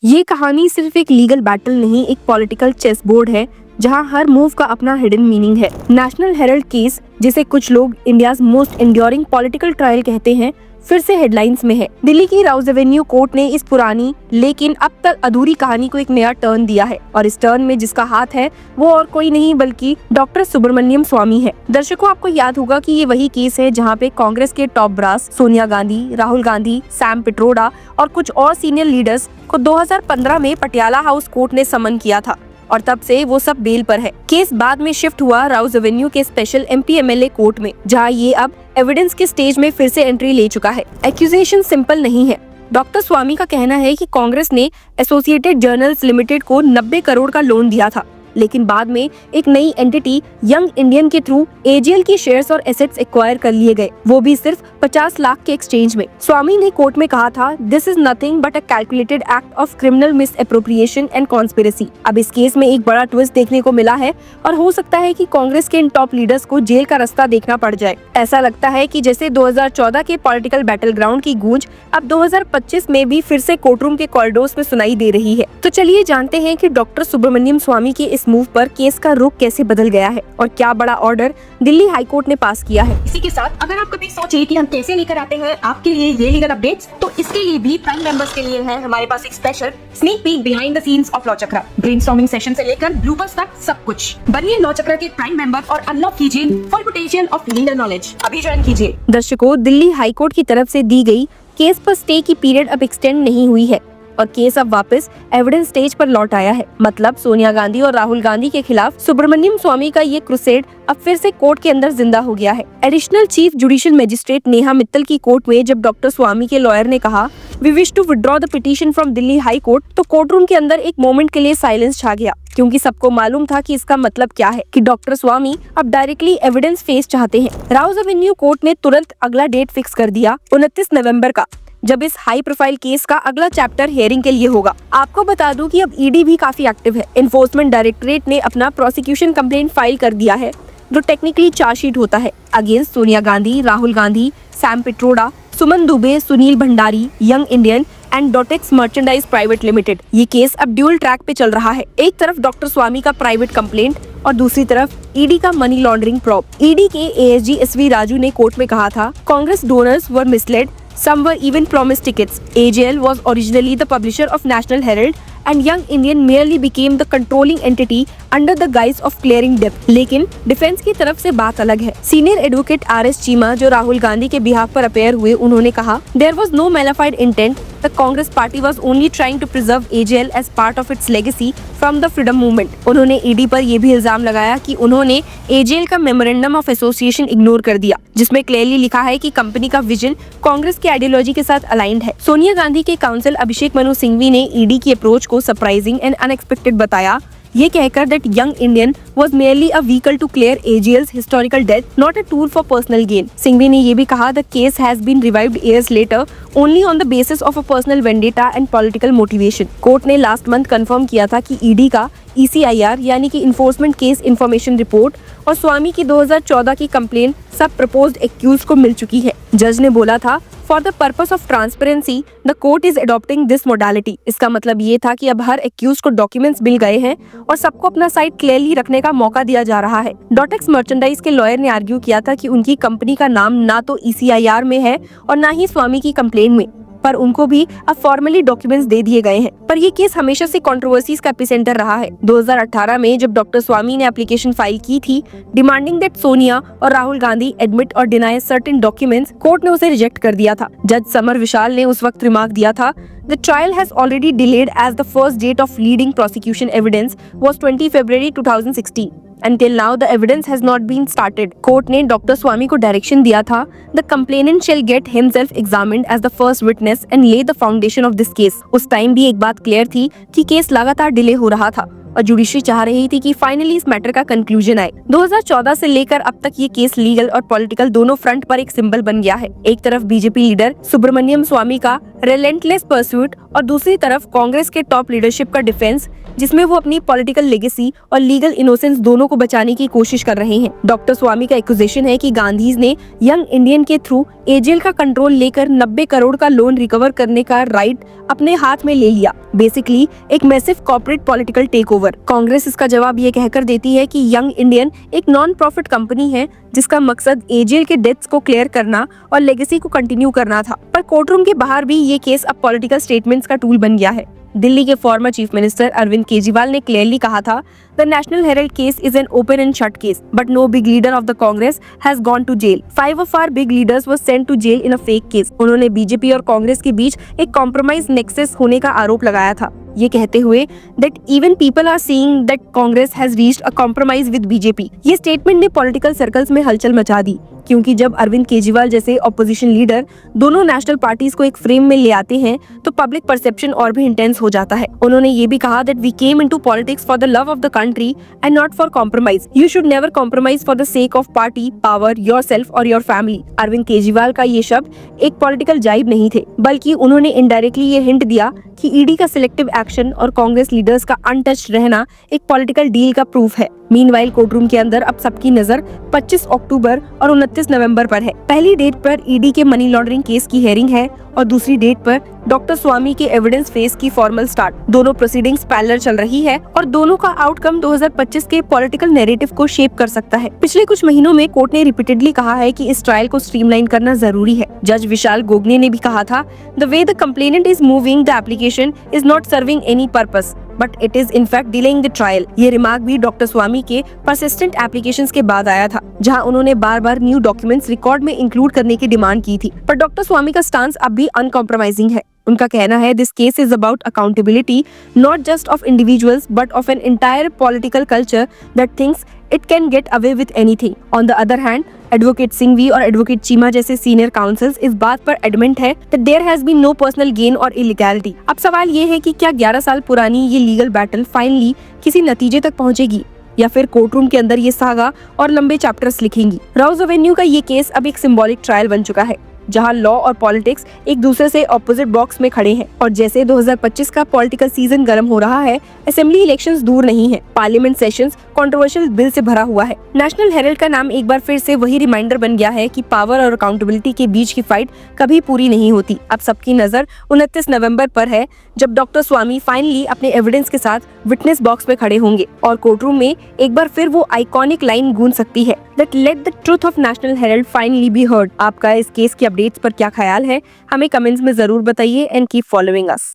ये कहानी सिर्फ एक लीगल बैटल नहीं, एक पॉलिटिकल चेस बोर्ड है जहां हर मूव का अपना हिडन मीनिंग है। नेशनल हेराल्ड केस, जिसे कुछ लोग India's most enduring political trial कहते हैं, फिर से हेडलाइंस में है। दिल्ली की राउज एवेन्यू कोर्ट ने इस पुरानी लेकिन अब तक अधूरी कहानी को एक नया टर्न दिया है, और इस टर्न में जिसका हाथ है वो और कोई नहीं बल्कि डॉक्टर सुब्रमण्यम स्वामी है। दर्शकों, आपको याद होगा कि ये वही केस है जहां पे कांग्रेस के टॉप ब्रास सोनिया गांधी, राहुल गांधी, सैम पिट्रोडा और कुछ और सीनियर लीडर्स को 2015 में पटियाला हाउस कोर्ट ने समन किया था, और तब से वो सब बेल पर है। केस बाद में शिफ्ट हुआ राउज एवेन्यू के स्पेशल MP MLA कोर्ट में, जहां ये अब एविडेंस के स्टेज में फिर से एंट्री ले चुका है। एक्यूजेशन सिंपल नहीं है। डॉक्टर स्वामी का कहना है कि कांग्रेस ने एसोसिएटेड जर्नल्स लिमिटेड को 90 करोड़ का लोन दिया था, लेकिन बाद में एक नई एंटिटी यंग इंडियन के थ्रू AGL की शेयर्स और एसेट्स एक्वायर कर लिए गए, वो भी सिर्फ 50 लाख के एक्सचेंज में। स्वामी ने कोर्ट में कहा था, this is nothing but a calculated act of criminal miss appropriation and conspiracy. अब इस केस में एक बड़ा ट्विस्ट देखने को मिला है, और हो सकता है कि कांग्रेस के इन टॉप लीडर्स को जेल का रास्ता देखना पड़ जाए। ऐसा लगता है कि जैसे 2014 के पॉलिटिकल बैटल ग्राउंड की गूंज अब 2025 में भी फिर से कोर्टरूम के कॉरिडोर्स में सुनाई दे रही है। तो चलिए जानते हैं कि डॉक्टर सुब्रमण्यम स्वामी के इस मूव पर केस का रुख कैसे बदल गया है, और क्या बड़ा ऑर्डर दिल्ली हाई कोर्ट ने पास किया है। इसी के साथ अगर आप कभी सोचे कि हम कैसे लेकर आते हैं आपके लिए ये लीगल अपडेट्स, तो इसके लिए भी प्राइम मेंबर्स के लिए है हमारे पास एक special sneak peek behind the scenes of law chakra. Brainstorming session से लेकर ब्लूपर्स तक सब कुछ। बनिए लॉ चक्रा के प्राइम मेंबर और अनलॉक कीजिए full potential of legal knowledge. अभी ज्वाइन कीजिए। दर्शकों, दिल्ली हाई कोर्ट की तरफ से दी गई केस पर स्टे की पीरियड अब एक्सटेंड नहीं हुई है, और केस अब वापस एविडेंस स्टेज पर लौट आया है। मतलब सोनिया गांधी और राहुल गांधी के खिलाफ सुब्रमण्यम स्वामी का ये क्रुसेड अब फिर से कोर्ट के अंदर जिंदा हो गया है। Additional chief judicial magistrate Neha Mittal की कोर्ट में जब डॉक्टर स्वामी के लॉयर ने कहा, we wish to withdraw the petition from Delhi high court, तो कोर्टरूम के अंदर एक मोमेंट के लिए साइलेंस छा गया, क्योंकि सबको मालूम था कि इसका मतलब क्या है, कि डॉक्टर स्वामी अब डायरेक्टली एविडेंस फेस चाहते हैं। राउज एवेन्यू कोर्ट ने तुरंत अगला डेट फिक्स कर दिया, 29 नवंबर का, जब इस हाई प्रोफाइल केस का अगला चैप्टर हियरिंग के लिए होगा। आपको बता दूं कि अब ED भी काफी एक्टिव है। इन्फोर्समेंट डायरेक्टरेट ने अपना प्रोसिक्यूशन कंप्लेंट फाइल कर दिया है, जो टेक्निकली चार्जशीट होता है against Sonia Gandhi, Rahul Gandhi, Sam Pitroda, Suman Dubey, Sunil Bhandari, Young Indian and Dotex Merchandise Private Limited. ये केस अब ड्यूल ट्रैक पे चल रहा है। एक तरफ डॉक्टर स्वामी का प्राइवेट कंप्लेंट और दूसरी तरफ ED का मनी लॉन्ड्रिंग प्रॉब। ED के ASG SV राजू ने कोर्ट में कहा था, Congress donors were misled, some were even promised tickets. AGL was originally the publisher of National Herald and Young Indian merely became the controlling entity under the guise of clearing debt. लेकिन defence की तरफ से बात अलग है। Senior advocate RS Cheema, जो राहुल गांधी के behalf पर अपेयर हुए, उन्होंने कहा, there was no malified intent. The Congress party was only trying to preserve AGL as part of its legacy from the freedom movement. उन्होंने ED पर यह भी इल्जाम लगाया कि उन्होंने AGL का मेमोरेंडम ऑफ एसोसिएशन इग्नोर कर दिया, जिसमें क्लियरली लिखा है कि कंपनी का विजन कांग्रेस के आइडियोलॉजी के साथ अलाइंड है। सोनिया गांधी के काउंसिल अभिषेक मनु सिंघवी ने ED की अप्रोच को सरप्राइजिंग एंड अनएक्सपेक्टेड बताया, ये कहकर that young Indian was merely a vehicle to clear AGL's historical debt, not a tool for personal gain. Singhvi ने ये भी कहा, the case has been revived years later only on the basis of a personal vendetta and political motivation. Court ने last month confirm किया था कि ED का ECIR यानी कि इन्फोर्समेंट केस इन्फॉर्मेशन रिपोर्ट और स्वामी की 2014 की कंप्लेंट सब प्रपोज्ड एक्यूज को मिल चुकी है। जज ने बोला था, for the purpose of transparency the court is adopting this modality. इसका मतलब ये था कि अब हर एक्यूज को डॉक्यूमेंट्स मिल गए हैं और सबको अपना साइड क्लियरली रखने का मौका दिया जा रहा है। डॉटेक्स मर्चेंडाइज के लॉयर ने आर्ग्यू किया था कि उनकी कंपनी का नाम ना तो ECIR में है और ना ही स्वामी की कंप्लेंट में, पर उनको भी अब फॉर्मली डॉक्यूमेंट्स दे दिए गए हैं। पर ये केस हमेशा से कंट्रोवर्सीज का एपिसेंटर रहा है। 2018 में जब डॉक्टर स्वामी ने एप्लीकेशन फाइल की थी डिमांडिंग दैट सोनिया और राहुल गांधी एडमिट और डिनाई सर्टेन डॉक्यूमेंट्स, कोर्ट ने उसे रिजेक्ट कर दिया था। जज समर विशाल ने उस वक्त रिमार्क दिया था, the trial has already delayed as the first date of leading prosecution evidence was 20 February 2016। Until now, the evidence has not been started. Court ने डॉक्टर स्वामी को डायरेक्शन दिया था, the complainant shall get himself examined as the first witness and lay the foundation of this case. उस time भी एक बात clear थी कि केस लगातार डिले हो रहा था और जुडिशरी चाह रही थी कि फाइनली इस मैटर का कंक्लूजन आए। 2014 से लेकर अब तक ये केस लीगल और पॉलिटिकल दोनों फ्रंट पर एक सिंबल बन गया है। एक तरफ बीजेपी लीडर सुब्रमण्यम स्वामी का रिलेंटलेस परस्यूट और दूसरी तरफ कांग्रेस के टॉप लीडरशिप का डिफेंस, जिसमें वो अपनी पॉलिटिकल लेगेसी और लीगल इनोसेंस दोनों को बचाने की कोशिश कर रहे हैं। डॉक्टर स्वामी का एक्यूजेशन है कि गांधीज ने यंग इंडियन के थ्रू एजेल का कंट्रोल लेकर 90 करोड़ का लोन रिकवर करने का राइट अपने हाथ में ले लिया। बेसिकली एक massive corporate political takeover. Congress इसका जवाब ये कहकर देती है कि यंग इंडियन एक नॉन प्रॉफिट कंपनी है जिसका मकसद एजेल के डेथ्स को क्लियर करना और लेगेसी को कंटिन्यू करना था। पर कोर्टरूम के बाहर भी ये केस अब पॉलिटिकल स्टेटमेंट्स का टूल बन गया है। दिल्ली के former chief minister Arvind Kejriwal ने क्लियरली कहा था, the National Herald case is an open and shut case, but no big leader of the Congress has gone to jail. 5 of our big leaders were sent to jail in a fake case। उन्होंने BJP और कांग्रेस के बीच एक compromise nexus होने का आरोप लगाया था, ये कहते हुए that even people are seeing that Congress has reached a compromise with BJP। ये स्टेटमेंट ने पॉलिटिकल सर्कल्स में हलचल मचा दी, क्योंकि जब अरविंद केजरीवाल जैसे ऑपोजिशन लीडर दोनों नेशनल पार्टीज को एक फ्रेम में ले आते हैं तो पब्लिक परसेप्शन और भी इंटेंस हो जाता है। उन्होंने ये भी कहा that we came into politics for the love of the country and not for compromise। You should never compromise for the sake of party, power, yourself or your family। Arvind Kejriwal का ये शब्द एक पॉलिटिकल जाइब नहीं थे, बल्कि उन्होंने इनडायरेक्टली ये हिंट दिया कि ईडी का सिलेक्टिव एक्शन और कांग्रेस लीडर्स का अनटच्ड रहना एक पॉलिटिकल डील का प्रूफ है। मीनवाइल कोर्टरूम के अंदर अब सबकी नजर 25 अक्टूबर और 29 नवंबर पर है। पहली डेट पर ईडी के मनी लॉन्ड्रिंग केस की हेयरिंग है और दूसरी डेट पर डॉक्टर स्वामी के एविडेंस फेज की फॉर्मल स्टार्ट। दोनों प्रोसीडिंग्स पैरेलल चल रही है और दोनों का आउटकम 2025 के पॉलिटिकल नैरेटिव को शेप कर सकता है। पिछले कुछ महीनों में कोर्ट ने रिपीटेडली कहा है कि इस ट्रायल को स्ट्रीमलाइन करना जरूरी है। जज विशाल गोगने ने भी कहा था, the way the complainant is moving the application is not serving any purpose but it is in fact delaying the trial. ये रिमार्क भी डॉक्टर स्वामी के परसिस्टेंट एप्लीकेशंस के बाद आया था, जहां उन्होंने बार बार न्यू डॉक्यूमेंट्स रिकॉर्ड में इंक्लूड करने की डिमांड की थी। पर डॉक्टर स्वामी का स्टांस अब भी अनकॉम्प्रोमाइजिंग है। उनका कहना है, this case is about accountability not just of individuals but of an entire political culture that thinks it can get away with anything. On the other hand advocate Singhvi और advocate Cheema जैसे senior councils इस बात पर adamant है that there has been no personal gain और illegality। अब सवाल ये है कि क्या 11 साल पुरानी ये लीगल बैटल फाइनली किसी नतीजे तक पहुंचेगी या फिर कोर्टरूम के अंदर ये सागा और लंबे चैप्टर्स लिखेंगी। राउज एवेन्यू का ये केस अब एक सिंबॉलिक ट्रायल बन चुका है, जहां लॉ और पॉलिटिक्स एक दूसरे से ऑपोजिट बॉक्स में खड़े हैं। और जैसे 2025 का पॉलिटिकल सीजन गर्म हो रहा है, असेंबली इलेक्शंस दूर नहीं है। पार्लियामेंट सेशंस कंट्रोवर्शियल बिल से भरा हुआ है। नेशनल हेराल्ड का नाम एक बार फिर से वही रिमाइंडर बन गया है कि पावर और अकाउंटेबिलिटी के बीच की फाइट कभी पूरी नहीं होती। अब सबकी नजर 29 नवंबर पर है, जब डॉक्टर स्वामी फाइनली अपने एविडेंस के साथ विटनेस बॉक्स में खड़े होंगे और कोर्टरूम में एक बार फिर वो आइकॉनिक लाइन गूंज सकती है, that let the truth of National Herald finally be heard। आपका इस केस की अपडेट्स पर क्या ख्याल है, हमें कमेंट्स में जरूर बताइए एंड कीप फॉलोइंग अस।